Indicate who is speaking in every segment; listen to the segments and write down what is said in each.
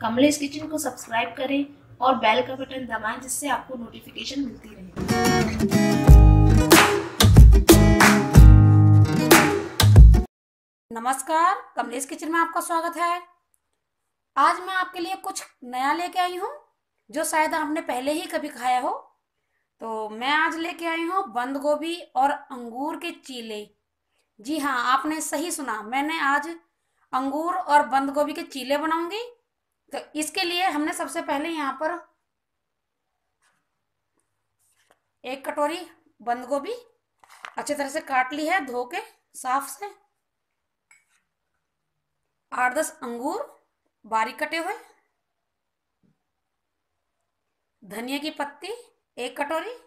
Speaker 1: Kamlesh kitchen को subscribe करें और बेल का बटन दबाएं जिससे आपको नोटिफिकेशन मिलती रहे।
Speaker 2: नमस्कार, कमलेश किचन में आपका स्वागत है। आज मैं आपके लिए कुछ नया लेके आई हूँ जो शायद आपने पहले ही कभी खाया हो। तो मैं आज लेके आई हूँ बंद गोभी और अंगूर के चीले। जी हाँ, आपने सही सुना, मैंने आज अंगूर और बंद गोभी के चीले बनाऊंगी। तो इसके लिए हमने सबसे पहले यहाँ पर 1 कटोरी बंद गोभी अच्छी तरह से काट ली है, धो के साफ से। 8-10 अंगूर बारीक कटे हुए, धनिया की पत्ती 1 कटोरी,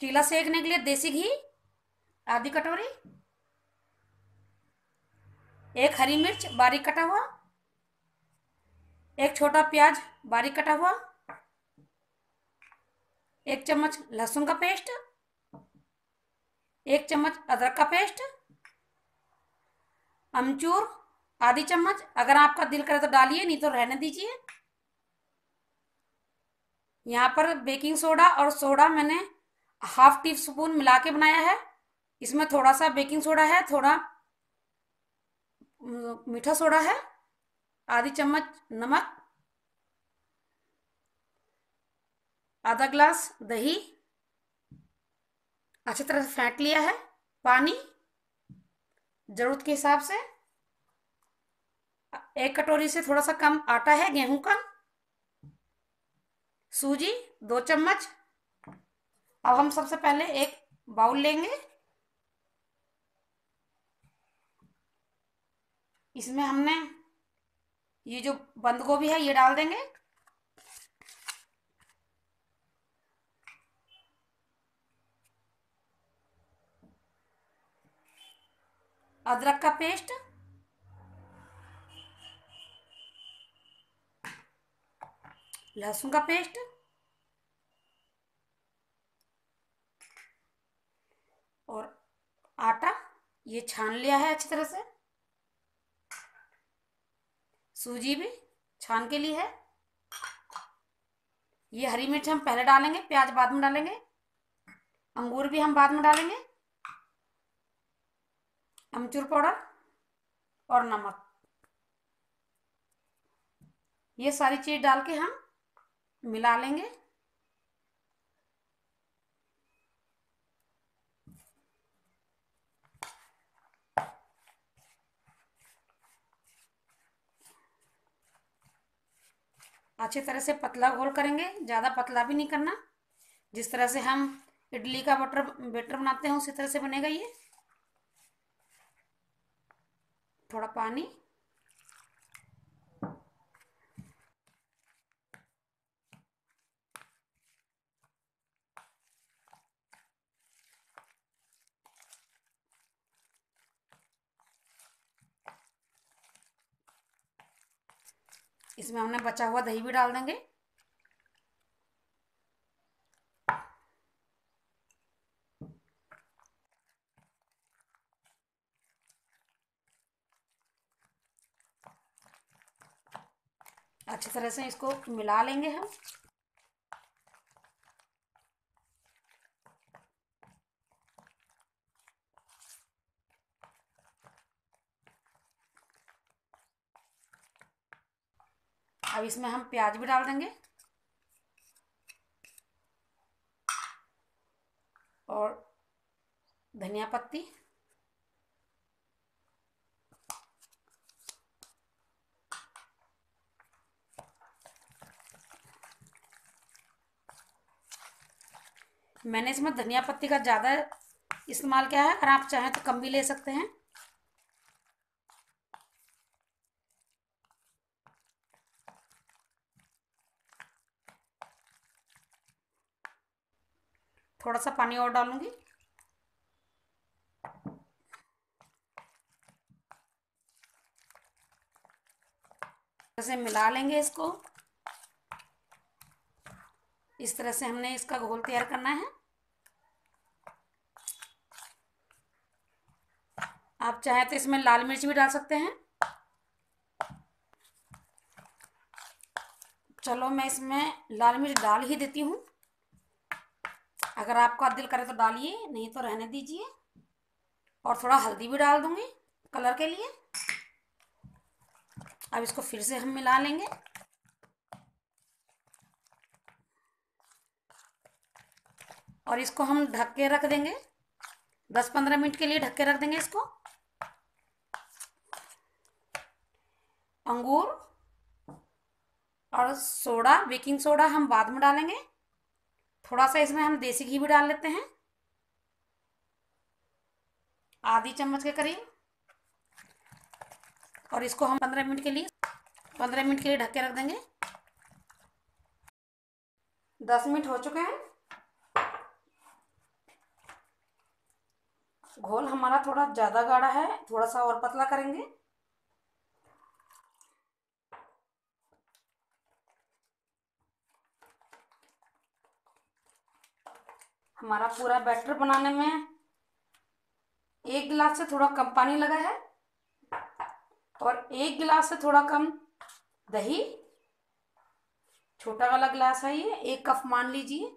Speaker 2: चीला सेकने के लिए देसी घी आधी कटोरी, 1 हरी मिर्च बारीक कटा हुआ, 1 छोटा प्याज बारीक कटा हुआ, 1 चम्मच लहसुन का पेस्ट, 1 चम्मच अदरक का पेस्ट, अमचूर आधी चम्मच, अगर आपका दिल करे तो डालिए, नहीं तो रहने दीजिए। यहाँ पर बेकिंग सोडा और सोडा मैंने ½ टीस्पून मिला के बनाया है। इसमें थोड़ा सा बेकिंग सोडा है, थोड़ा मीठा सोडा है, आधी चम्मच नमक, आधा ग्लास दही अच्छी तरह से फेंट लिया है, पानी जरूरत के हिसाब से, 1 कटोरी से थोड़ा सा कम आटा है गेहूं का, सूजी 2 चम्मच। अब हम सबसे पहले एक बाउल लेंगे, इसमें हमने ये जो बंद गोभी है ये डाल देंगे, अदरक का पेस्ट, लहसुन का पेस्ट, और आटा ये छान लिया है अच्छी तरह से, सूजी भी छान के लिए है। ये हरी मिर्च हम पहले डालेंगे, प्याज बाद में डालेंगे, अंगूर भी हम बाद में डालेंगे, अमचूर पाउडर और नमक, ये सारी चीज डाल के हम मिला लेंगे। अच्छी तरह से पतला घोल करेंगे, ज़्यादा पतला भी नहीं करना। जिस तरह से हम इडली का बैटर बनाते हैं उसी तरह से बनेगा ये। थोड़ा पानी, इसमें हमने बचा हुआ दही भी डाल देंगे। अच्छी तरह से इसको मिला लेंगे हम। अब इसमें हम प्याज भी डाल देंगे और धनिया पत्ती, मैंने इसमें धनिया पत्ती का ज़्यादा इस्तेमाल किया है, अगर आप चाहें तो कम भी ले सकते हैं। थोड़ा सा पानी और डालूंगी। ऐसे मिला लेंगे इसको। इस तरह से हमने इसका घोल तैयार करना है। आप चाहे तो इसमें लाल मिर्च भी डाल सकते हैं। चलो मैं इसमें लाल मिर्च डाल ही देती हूँ। अगर आपका दिल करे तो डालिए, नहीं तो रहने दीजिए। और थोड़ा हल्दी भी डाल दूंगी कलर के लिए। अब इसको फिर से हम मिला लेंगे। और इसको हम ढक के रख देंगे, 10-15 मिनट के लिए ढक के रख देंगे इसको। अंगूर और सोडा, बेकिंग सोडा हम बाद में डालेंगे। थोड़ा सा इसमें हम देसी घी भी डाल लेते हैं, आधी चम्मच के करीब। और इसको हम 15 मिनट के लिए ढक के रख देंगे। 10 मिनट हो चुके हैं। घोल हमारा थोड़ा ज़्यादा गाढ़ा है, थोड़ा सा और पतला करेंगे। हमारा पूरा बैटर बनाने में 1 गिलास से थोड़ा कम पानी लगा है और 1 गिलास से थोड़ा कम दही। छोटा वाला गिलास है ये, 1 कप मान लीजिए।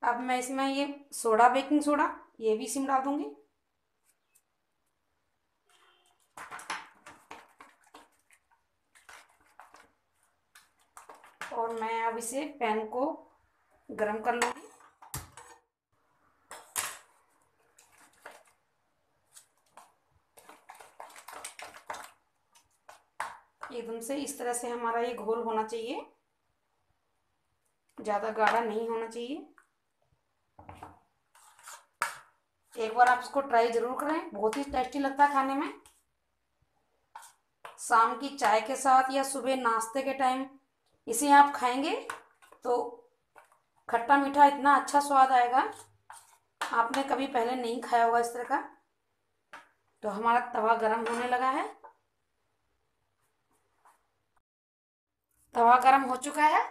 Speaker 2: अब मैं इसमें ये सोडा, बेकिंग सोडा, ये भी इसमें डाल दूंगी। और मैं अब इसे पैन को गरम कर लूंगी। एकदम से इस तरह से हमारा ये घोल होना चाहिए, ज़्यादा गाढ़ा नहीं होना चाहिए। एक बार आप इसको ट्राई जरूर करें, बहुत ही टेस्टी लगता है खाने में। शाम की चाय के साथ या सुबह नाश्ते के टाइम इसे आप खाएंगे तो खट्टा मीठा इतना अच्छा स्वाद आएगा, आपने कभी पहले नहीं खाया होगा इस तरह का। तो हमारा तवा गरम होने लगा है। तवा गरम हो चुका है।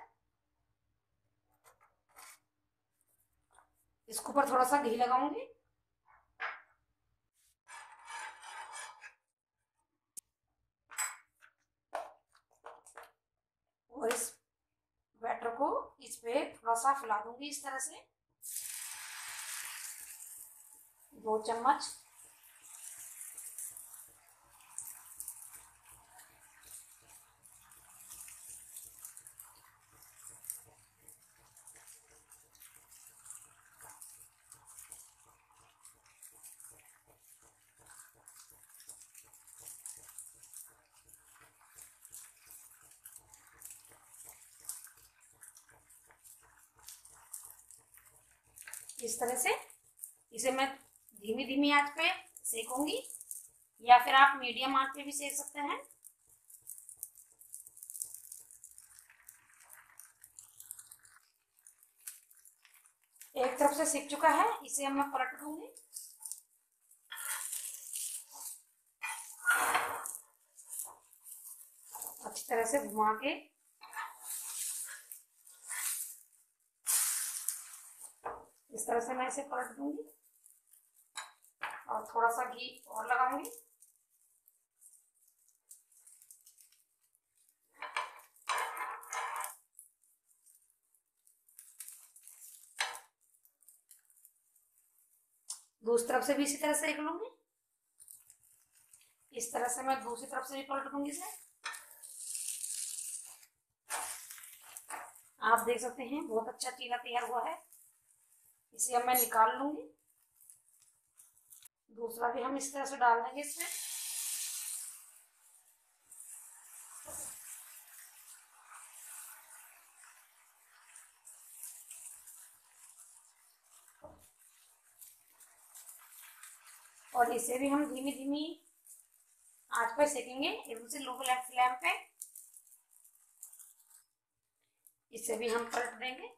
Speaker 2: इसके ऊपर थोड़ा सा घी लगाऊंगी। और इस बैटर को इस पे थोड़ा सा फैला दूंगी इस तरह से, 2 चम्मच। इस तरह से इसे मैं धीमी धीमी आंच पे सेकूंगी, या फिर आप मीडियम आंच पे भी सेक सकते हैं। एक तरफ से सिक चुका है, इसे हम मैं पलट दूंगी। अच्छी तरह से घुमा के इस तरह से मैं इसे पलट दूंगी और थोड़ा सा घी और लगाऊंगी। दूसरी तरफ से भी इसी तरह से सेक लूंगी। इस तरह से मैं दूसरी तरफ से भी पलट दूंगी इसे। आप देख सकते हैं बहुत अच्छा चीला तैयार हुआ है। इसे अब मैं निकाल लूंगी। दूसरा भी हम इस तरह से डाल देंगे इसमें। और इसे भी हम धीमी धीमी आंच पर सेकेंगे, एकदम से लो फ्लेम पे। इसे भी हम पलट देंगे।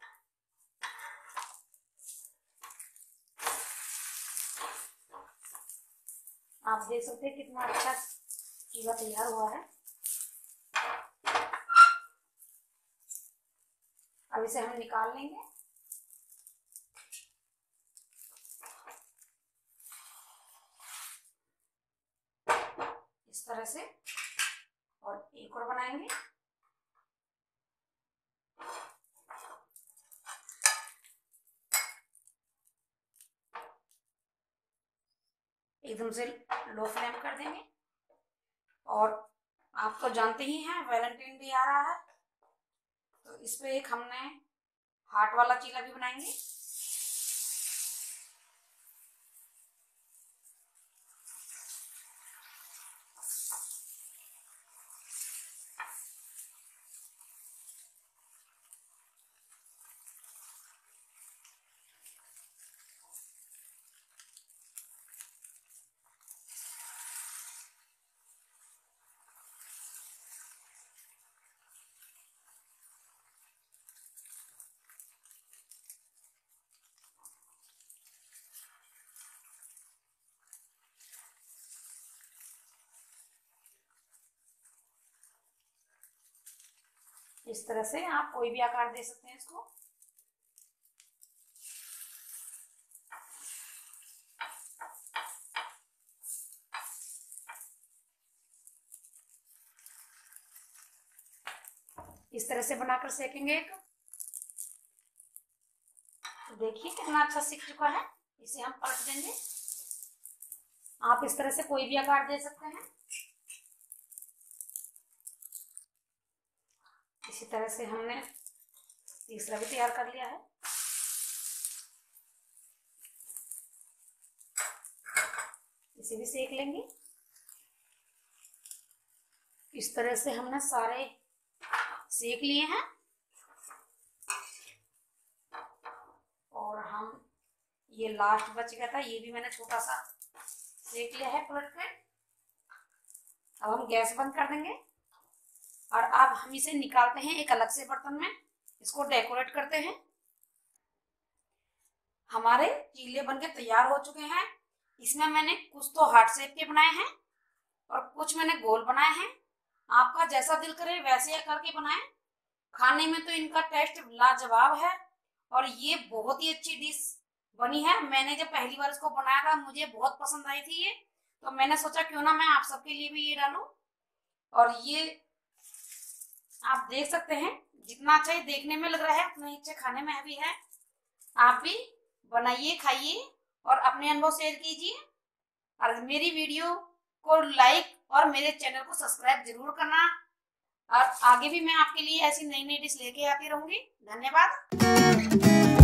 Speaker 2: आप देख सकते हैं कितना अच्छा चीला तैयार हुआ है। अब इसे हम निकाल लेंगे। इस तरह से, और एक और बनाएंगे। एकदम से लो फ्लेम कर देंगे। और आप तो जानते ही हैं वैलेंटाइन डे आ रहा है, तो इस पे एक हमने हार्ट वाला चीला भी बनाएंगे। इस तरह से आप कोई भी आकार दे सकते हैं इसको। इस तरह से बनाकर सेकेंगे एक। देखिए कितना अच्छा सीख चुका है। इसे हम पलट देंगे। आप इस तरह से कोई भी आकार दे सकते हैं। इसी तरह से हमने तीसरा भी तैयार कर लिया है। इसे भी सेक लेंगे। इस तरह से हमने सारे सेक लिए हैं। और हम ये लास्ट बच गया था, ये भी मैंने छोटा सा सेक लिया है पलट कर। अब हम गैस बंद कर देंगे और अब हम इसे निकालते हैं एक अलग से बर्तन में। इसको डेकोरेट करते हैं। हमारे चीले बनके तैयार हो चुके हैं। इसमें मैंने कुछ तो हार्ट शेप के बनाए हैं और कुछ मैंने गोल बनाए हैं। आपका जैसा दिल करे वैसे करके बनाएं। खाने में तो इनका टेस्ट लाजवाब है और ये बहुत ही अच्छी डिश बनी है। मैंने जब पहली बार इसको बनाया था मुझे बहुत पसंद आई थी ये, तो मैंने सोचा क्यों ना मैं आप सबके लिए भी ये डालूं। और ये आप देख सकते हैं जितना अच्छा ये देखने में लग रहा है उतना ही अच्छा खाने में भी है। आप भी बनाइए, खाइए और अपने अनुभव शेयर कीजिए। और मेरी वीडियो को लाइक और मेरे चैनल को सब्सक्राइब जरूर करना। और आगे भी मैं आपके लिए ऐसी नई नई डिश लेके आती रहूंगी। धन्यवाद।